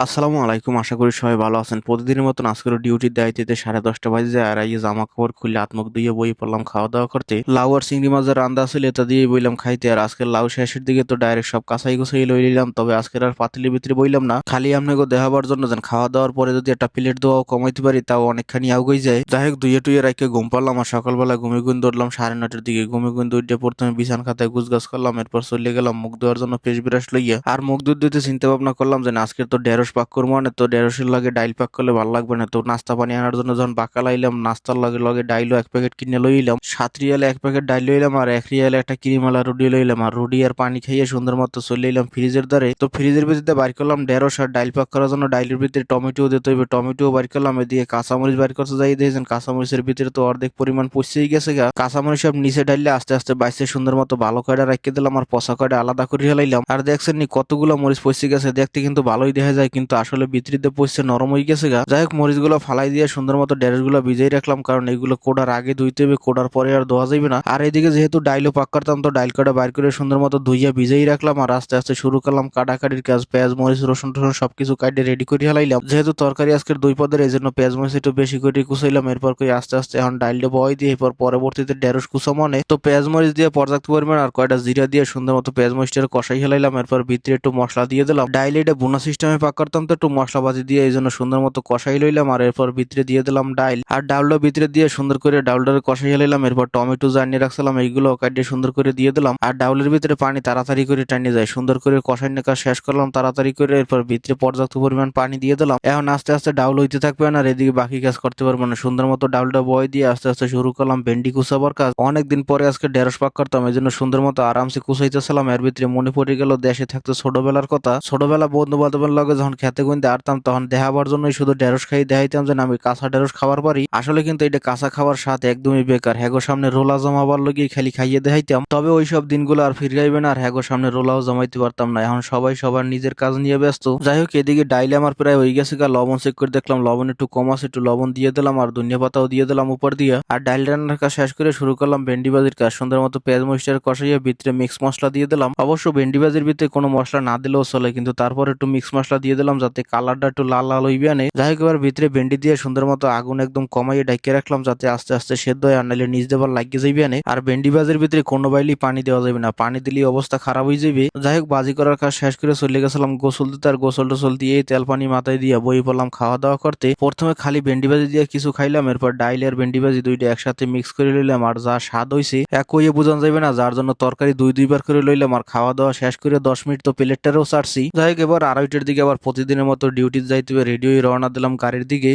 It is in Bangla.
আসসালামু আলাইকুম। আশা করি সবাই ভালো আছেন। প্রতিদিনের মতন আজকেরও ডিউটির দায়িত্বে 10:30 বাজে যায় আর এই জামা কাপড় খুলে হাত মুখ ধুয়ে বই পড়লাম খাওয়া দাওয়া করতে। লাউ আর চিংড়ি মাছের রান্দা ছিল এটা দিয়ে বইলাম খাইতে। আর আজকের লাউ শেষের দিকে তো ডাইরেক্ট সব কাঁচাই গুছাই লই নিলাম, তবে আজকের আর পাতিলের ভিতরে বইলাম না, খালি আপনাকে দেখাবার জন্য যেন খাওয়া দাওয়ার পরে যদি একটা প্লেট দোয়াও কমাইতে পারি তাও অনেকখানি আগুই যায়। যাই হোক ধুয়ে টুয়ে রাখে ঘুম পারলাম আর সকালবেলা ঘুমে গুন দৌড়লাম 9:30টার দিকে। ঘুমে গুন দৌড়ে প্রথমে বিছান খাতায় গুছগাছ করলাম, এরপর চলে গেলাম মুখ ধোয়ার জন্য পেস্ট ব্রাশ লইয়া। আর মুখ ধুতে চিন্তা ভাবনা করলাম যে না, আজকের তো ঢেঁড়স পাক করবো, মানে তো ঢেঁড়সের লগে ডাইল পাক করলে ভালো লাগবে না, তো নাস্তা পানি আনার জন্য যখন বাকাল আইলাম নাস্তার লগে লগে ডাইলও 1 প্যাকেট কিনে লইলাম। 7 রিয়ালে 1 প্যাকেট ডাইল লইলাম আর 1 রিয়ালে একটা ক্রিমওয়ালা রুটি লইলাম। আর রুটি আর পানি খাইয়ে সুন্দর মতো চলে এলাম ফ্রিজের দ্বারে। তো ফ্রিজের ভিতরে বাইর করলাম ঢেঁড়স আর ডাইল পাক করার জন্য ডাইলের ভিতরে টমেটো দিতে হইবে, টমেটো বাইর করলাম। এদিকে কাঁচামরিচ বাইর করতে যাই দিয়েছেন, কাঁচামরিচের ভিতরে তো অর্ধেক পরিমাণ পচেই গেছে গা। কাঁচামরিচ সব নিচে ডাইলে আস্তে আস্তে বাইসে সুন্দর মতো ভালো কয়টা রাখিয়ে দিলাম আর পচা কয়টা আলাদা করে হেলাইলাম। আর দেখছেন নি কতগুলো মরিচ পচে গেছে, দেখতে কিন্তু ভালোই দেখা যায় কিন্তু আসলে ভিতরিতে পচে নরম হয়ে গেছে গা। যাই হোক মরিচগুলো ফালাই দিয়ে সুন্দর মতো ঢেঁড়সগুলো ভিজাই রাখলাম, কারণ এগুলো কোড়ার আগে ধুইতে হবে, কোড়ার পরে আর ধোয়া যাবে না। আর এদিকে যেহেতু ডাইলও পাক করতাম তো ডাইল কাটা বাইর করে সুন্দর মতো ধুইয়া ভিজাই রাখলাম আর আস্তে আস্তে শুরু করলাম কাটাকাটির কাজ। পেঁয়াজ মরিচ রসুন টসুন সবকিছু কাটে রেডি করে হেলাইলাম। যেহেতু তরকারি আজকের 2 পদের এই জন্য পেঁয়াজ মরিচ একটু বেশি করে কুচাইলাম। এরপর করে আস্তে আস্তে এখন ডাইলটা বয় দিয়ে এরপর পরবর্তীতে ঢেঁড়স কুচা মনে তো পেঁয়াজ মরিচ দিয়ে পর্যাপ্ত পরিমাণ আর কয়টা জিরা দিয়ে সুন্দর মতো পেঁয়াজ মরিচটা কষাই হেলাইলাম। এরপর ভিতরে একটু মশলা দিয়ে দিলাম। ডাইল এটা বোনা সিস্টেমে পাক করতাম তো একটু মশলা বাজি দিয়ে এই জন্য সুন্দর মতো কষাই লইলাম। আর এরপর ভিতরে দিয়ে দিলাম ডাইল আর ডাউলটা ভিতরে দিয়ে সুন্দর করে ডাউলটারে কষাই হেলাইলাম। এরপর টমেটো জানিয়ে রাখছিলাম এইগুলো কাটিয়ে সুন্দর করে দিয়ে দিলাম। আর ডাউলের ভিতরে পানি তাড়াতাড়ি করে টানিয়ে যায়, সুন্দর করে কষাই কাজ শেষ করলাম তাড়াতাড়ি করে। এরপর ভিতরে পর্যাপ্ত পরিমাণ পানি দিয়ে দিলাম। এখন আস্তে আস্তে ডাউল হইতে থাকবে আর এদিকে বাকি কাজ করতে পারবো না। সুন্দর মতো ডাউলটা বয় দিয়ে আস্তে আস্তে শুরু করলাম ভেন্ডি কুচাবার কাজ। অনেকদিন পরে আজকে ঢেঁড়স পাক করতাম, এই জন্য সুন্দর মতো আরামসে কুচাইতেছিলাম। এর ভিতরে মনে পড়ে গেল দেশে থাকতে ছোটবেলার কথা। ছোটবেলা বন্ধু বান্ধবের লগে যখন খেতে গুনতে আরতাম তখন দেখাবার জন্যই শুধু ঢেঁড়স খাই দেখাইতাম যে আমি কাঁচা ঢেঁড়স খাবার পারি। আসলে কিন্তু এটা কাঁচা খাবার স্বাদ একদমই বেকার। হ্যাগো সামনে রোলা জমাবার লগে খালি খাইয়ে দেখাইতাম, তবে ওইসব দিনগুলো আর ফিরাইবে না। আর হ্যাগো সামনে রোলাও জমাইতে পারতাম না। এখন সবাই সবার নিজের কাজ নিয়ে ব্যস্ত। যাই হোক এদিকে ডাইলে আমার প্রায় হয়ে গেছে গা। লবণ চেক করে দেখলাম লবণ একটু কম আছে, একটু লবণ দিয়ে দিলাম আর ধনিয়া পাতাও দিয়ে দিলাম উপর দিয়ে। আর ডাইল রান্নার কাজ শেষ করে শুরু করলাম ভেন্ডি ভাজির কাজ। সুন্দর মতো পেঁয়াজ মরিচের কষাইয়ে ভিতরে মিক্স মশলা দিয়ে দিলাম। অবশ্য ভেন্ডি ভাজির ভিতরে কোনো মশলা না দিলেও চলে, কিন্তু তারপর একটু মিক্স মশলা দিয়ে দিলাম যাতে কালারটা একটু লাল লাল হইবে আনে। যাই হোক এবার ভিতরে ভেন্ডি দিয়ে সুন্দর মতো আগুন একদম কমাইয়ে ঢাকিয়ে রাখলাম যাতে আস্তে আস্তে সেদ্ধ হয়, আর নাহলে নিচ দেবার লাগিয়ে যাইবে আনে। আর ভেন্ডি ভাজির ভিতরে কোনো বাইলি পানি দেওয়া যাবে না, পানি দিলে অবস্থা খারাপ হয়ে যাবে। যাই হোক বাজি করার কাজ শেষ করে চলে গেছিলাম গোসল দিতে। আর গোসল টোসল দিয়ে তেল পানি মাথায় দিয়ে বই পড়লাম খাওয়া দাওয়া করতে। প্রথমে খালি ভেন্ডি ভাজি দিয়ে কিছু খাইলাম, এরপর ডাইল আর ভেন্ডি ভাজি দুইটা একসাথে মিক্স করে লইলাম। আর যা স্বাদ হইছে এক হইয়ে বোঝানো যাবে না, যার জন্য তরকারি দুইবার করে লইলাম। আর খাওয়া দাওয়া শেষ করে 10 মিনিট তো প্লেটটারেও ছাড়ছি। যাই হোক এবার 2:30টার দিকে আবার প্রতিদিনের মতো ডিউটি যাইতে রেডি হয়ে রওনা দিলাম গাড়ির দিকে।